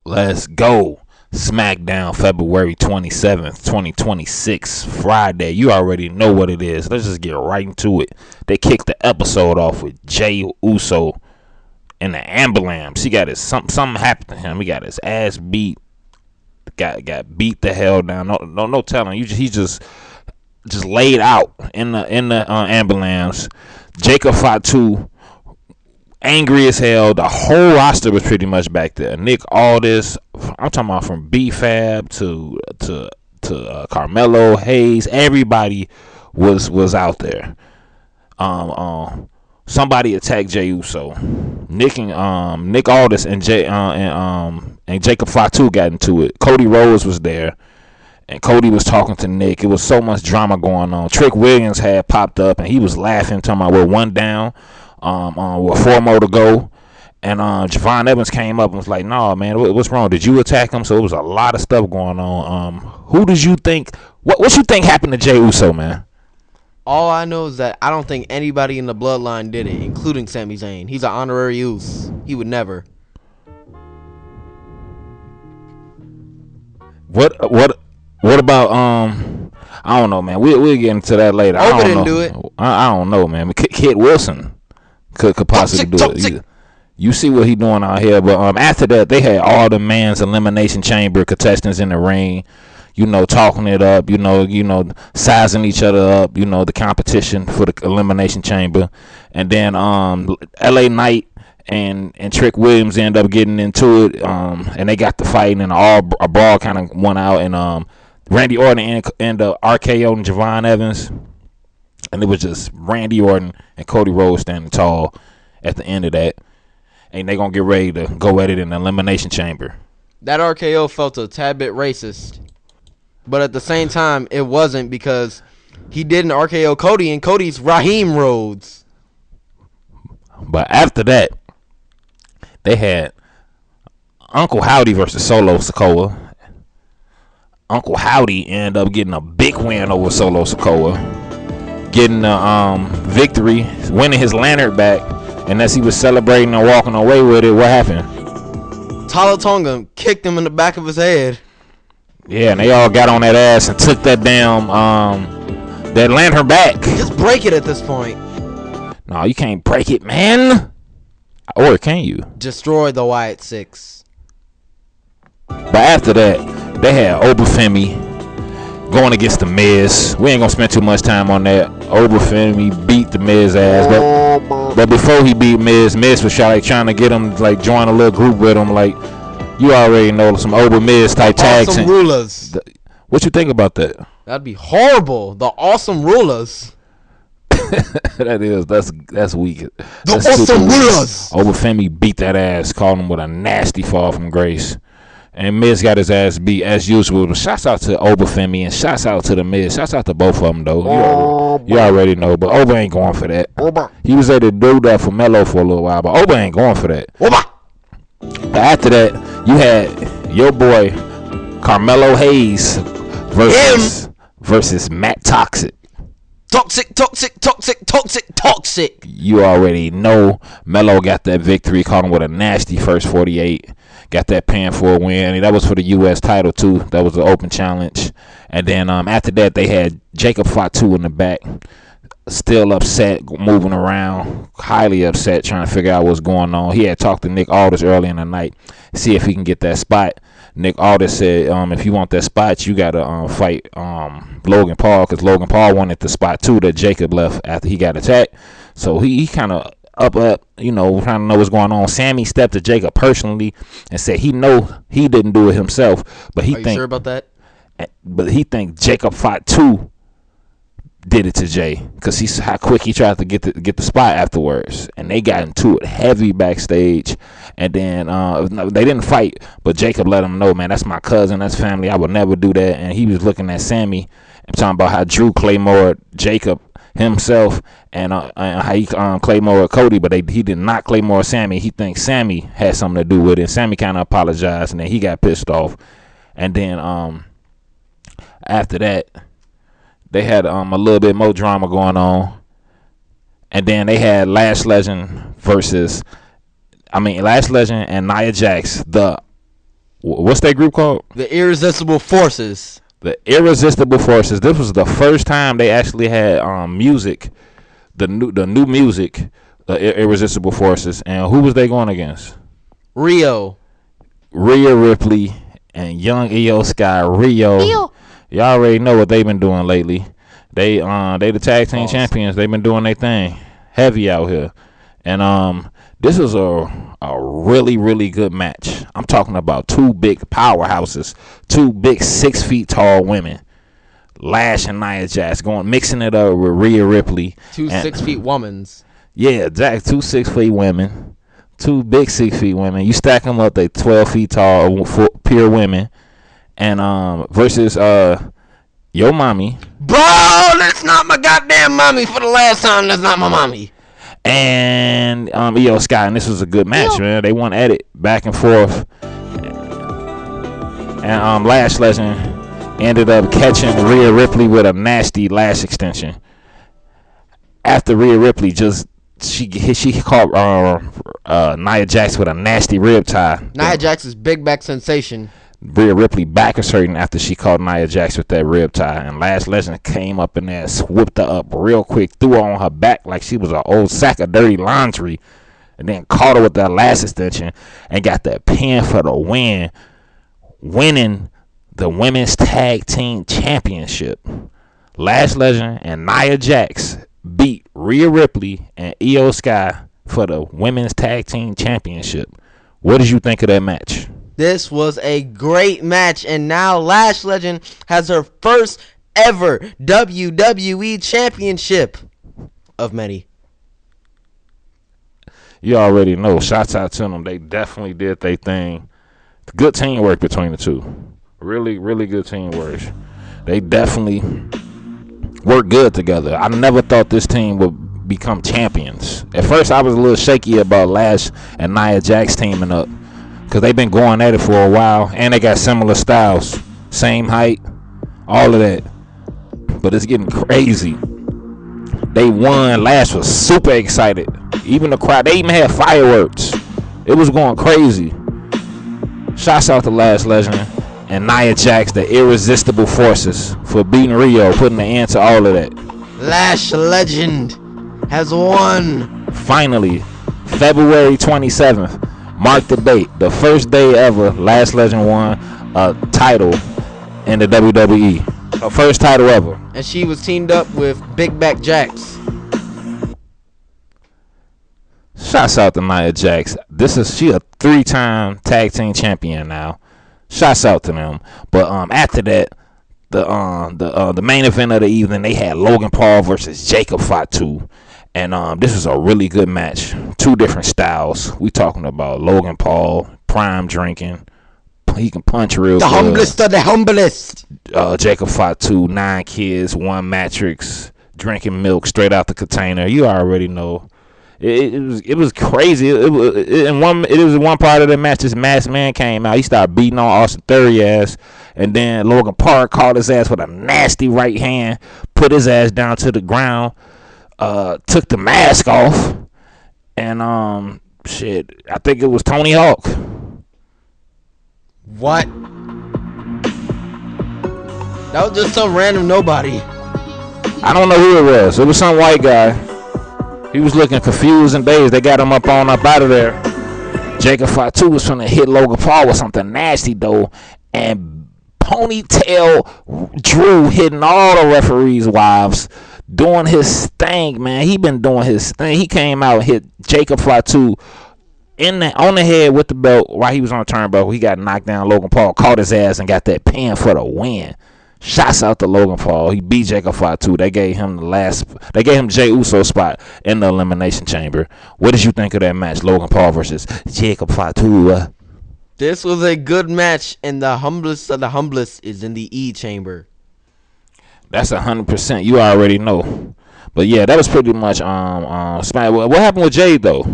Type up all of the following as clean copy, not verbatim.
Let's go. Smackdown, February 27th, 2026, Friday. You already know what it is. Let's just get right into it. They kicked the episode off with Jey Uso in the ambulance. He got his something happened to him. He got his ass beat. Got beat the hell down. No telling. He just laid out in the ambulance. Jacob Fatu, angry as hell. The whole roster was pretty much back there. Nick Aldis, I'm talking about from B-Fab to Carmelo Hayes. Everybody was out there. Somebody attacked Jey Uso. Nick Aldis and Jacob Fatu got into it. Cody Rhodes was there, and Cody was talking to Nick. It was so much drama going on. Trick Williams had popped up, and he was laughing, talking about we're one down, with 4 more to go. And Javon Evans came up and was like, "No, man, what's wrong? Did you attack him?" So it was a lot of stuff going on. Who did you think? What you think happened to Jey Uso, man? All I know is that I don't think anybody in the bloodline did it, including Sami Zayn. He's an honorary use. He would never. What about I don't know, man. We'll get into that later. Oba didn't do it. I don't know, man. Kid Wilson could possibly do it. You see what he doing out here, but after that they had all the man's elimination chamber contestants in the ring. Talking it up, sizing each other up, the competition for the elimination chamber. And then LA Knight and Trick Williams end up getting into it, and they got the fight, and a brawl kind of won out, and Randy Orton ended up RKO'ing Javon Evans, and it was just Randy Orton and Cody Rhodes standing tall at the end of that, and they gonna get ready to go at it in the elimination chamber. That RKO felt a tad bit racist. But at the same time, it wasn't, because he didn't RKO Cody, and Cody's Raheem Rhodes. But after that, they had Uncle Howdy versus Solo Sikoa. Uncle Howdy ended up getting a big win over Solo Sikoa, getting the victory, winning his lantern back. And as he was celebrating and walking away with it, what happened? Tala Tonga kicked him in the back of his head. Yeah, and they all got on that ass and took that damn that lantern back. Just break it at this point. No, you can't break it, man. Or can you? Destroy the Wyatt Six. But after that, they had Obafemi going against the Miz. We ain't gonna spend too much time on that. Obafemi beat the Miz ass, but before he beat Miz was trying to get him join a little group with him, you already know, some Oba Miz type tags. Awesome Rulers. What you think about that? That'd be horrible. The Awesome Rulers. That's weak. That's Awesome Rulers. Obafemi beat that ass, called him with a nasty fall from grace. And Miz got his ass beat as usual. But shouts out to Obafemi and shouts out to the Miz. Shouts out to both of them, though. You already know. But Oba ain't going for that. He was able to do that for Melo for a little while, but Oba ain't going for that. But after that, you had your boy Carmelo Hayes versus Matt Toxic. Toxic. You already know Melo got that victory, caught him with a nasty first 48. Got that pin for a win. And that was for the U.S. title, too. That was the open challenge. And then after that, they had Jacob Fatu in the back. Still upset, moving around, highly upset, trying to figure out what's going on. He had talked to Nick Aldis early in the night, see if he can get that spot. Nick Aldis said, if you want that spot, you got to fight Logan Paul, because Logan Paul wanted the spot, too, that Jacob left after he got attacked. So he kind of up, trying to know what's going on. Sammy stepped to Jacob personally and said he didn't do it himself. But Are you sure about that? But he think Jacob Fatu did it to Jay, because he's how quick he tried to get the spot afterwards, and they got into it heavy backstage. And then they didn't fight, but Jacob let him know, man, that's my cousin, that's family, I would never do that. And he was looking at Sammy and talking about how Drew Claymore Jacob himself, and how he Claymore Cody, but he did not Claymore Sammy. He thinks Sammy had something to do with it. Sammy kind of apologized, and then he got pissed off. And then after that, they had a little bit more drama going on. And then they had Lash Legend and Nia Jax, the What's that group called? The Irresistible Forces. The Irresistible Forces. This was the first time they actually had music, the new music, the Irresistible Forces. And who was they going against? Rhea Ripley and Young Io Sky. Rio. Y'all already know what they've been doing lately. They the tag team champions. They've been doing their thing heavy out here. And this was a really, really good match. I'm talking about two big powerhouses, two big 6 feet tall women, Lash and Nia Jax, mixing it up with Rhea Ripley. Two 6 feet womans. Yeah, exactly. Two 6 feet women, two big 6 feet women. You stack them up, they 12 feet tall, pure women, and versus your mommy. Bro, that's not my goddamn mommy. For the last time, that's not my mommy. And Io Sky, and this was a good match, man. They went at it back and forth, and Lash Legend ended up catching Rhea Ripley with a nasty lash extension. After Rhea Ripley she caught Nia Jax with a nasty rib tie. Nia Jax is big back sensation. Rhea Ripley back is hurting after she caught Nia Jax with that rib tie, and Lash Legend came up in there, swooped her up real quick, threw her on her back like she was an old sack of dirty laundry, and then caught her with that lash extension and got that pin for the win, winning the Women's Tag Team Championship. Lash Legend and Nia Jax beat Rhea Ripley and Io Sky for the Women's Tag Team Championship. What did you think of that match? This was a great match, and now Lash Legend has her first ever WWE Championship of many. You already know. Shouts out to them. They definitely did their thing. Good teamwork between the two. Really, really good teamwork. They definitely work good together. I never thought this team would become champions. At first, I was a little shaky about Lash and Nia Jax teaming up, because they've been going at it for a while, and they got similar styles, same height, all of that. But it's getting crazy. They won. Lash was super excited. Even the crowd, they even had fireworks. It was going crazy. Shouts out to Lash Legend and Nia Jax, the Irresistible Forces, for beating Rio, putting an end to all of that. Lash Legend has won. Finally, February 27th. Mark the date. The first day ever, Lash Legend won a title in the WWE. Her first title ever. And she was teamed up with Big Back Jax. Shouts out to Nia Jax. She a 3-time tag team champion now. Shouts out to them. But after that, the main event of the evening, they had Logan Paul versus Jacob Fatu. And this is a really good match. Two different styles. We talking about Logan Paul, prime drinking. He can punch real good. The humblest of the humblest. Jacob Fatu, 9 kids, 1 matrix, drinking milk straight out the container. You already know. It was crazy. It was one part of the match. This masked man came out. He started beating on Austin Theory ass, and then Logan Paul caught his ass with a nasty right hand, put his ass down to the ground. Took the mask off, and I think it was Tony Hawk. What? That was just some random nobody. I don't know who it was. It was some white guy. He was looking confused and dazed. They got him up out of there. Jacob Fatu was trying to hit Logan Paul with something nasty though, and Ponytail Drew hitting all the referees' wives. Doing his thing, man. He been doing his thing. He came out and hit Jacob Fatu on the head with the belt while he was on the turnbuckle. He got knocked down. Logan Paul caught his ass and got that pin for the win. Shouts out to Logan Paul. He beat Jacob Fatu. They gave him Jey Uso spot in the Elimination Chamber. What did you think of that match? Logan Paul versus Jacob Fatu. This was a good match, and the humblest of the humblest is in the E chamber. That's 100%. You already know. But yeah, that was pretty much Smack. What happened with Jade though?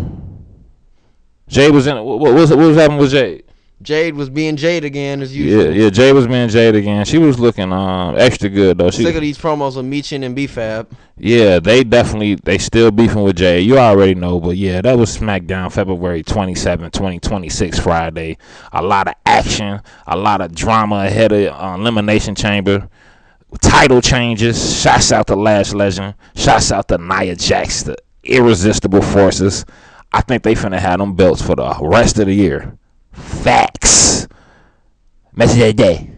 Jade was in. What was happening with Jade? Jade was being Jade again as usual. Yeah, Jade was being Jade again. She was looking extra good though. Sick of these promos with Michin and B-Fab. Yeah, they still beefing with Jade. You already know, but yeah, that was SmackDown February 27, 2026 Friday. A lot of action, a lot of drama ahead of Elimination Chamber. Title changes. Shouts out to Lash Legend. Shouts out to Nia Jax, the Irresistible Forces. I think they finna have them belts for the rest of the year. Facts. Message of the day.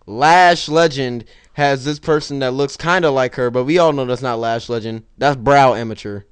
Lash Legend has this person that looks kind of like her, but we all know that's not Lash Legend. That's Brow Amateur.